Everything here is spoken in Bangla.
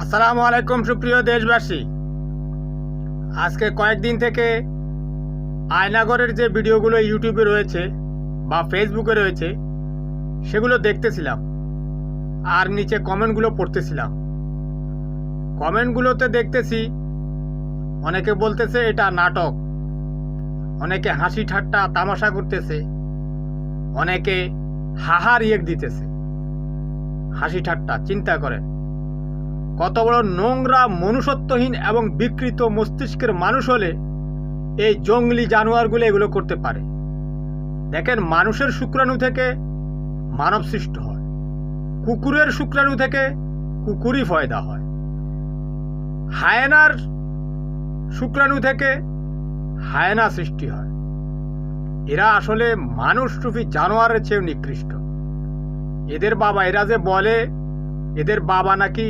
আসসালামু আলাইকুম সুপ্রিয় দেশবাসী। আজকে কয়েকদিন থেকে আয়নাগরের যে ভিডিওগুলো ইউটিউবে রয়েছে বা ফেসবুকে রয়েছে সেগুলো দেখতেছিলাম আর নিচে কমেন্টগুলো পড়তেছিলাম। কমেন্টগুলোতে দেখতেছি অনেকে বলতেছে এটা নাটক, অনেকে হাসি ঠাট্টা তামাশা করতেছে, অনেকে হাহা রিয়েক্ট দিতেছে। হাসি ঠাট্টা, চিন্তা করেন কত বড় নোংরা, মনুষ্যত্বহীন এবং বিকৃত মস্তিষ্কের মানুষ হলে এই জঙ্গলি জানোয়ারগুলো এগুলো করতে পারে। দেখেন, মানুষের শুক্রাণু থেকে মানব সৃষ্ট হয়, কুকুরের শুক্রাণু থেকে কুকুরই ফয়দা হয়, হায়েনার শুক্রাণু থেকে হায়েনা সৃষ্টি হয়। এরা আসলে মানুষরূপী জানোয়ারের চেয়েও নিকৃষ্ট। এদের বাবা, এরা যে বলে এদের বাবা নাকি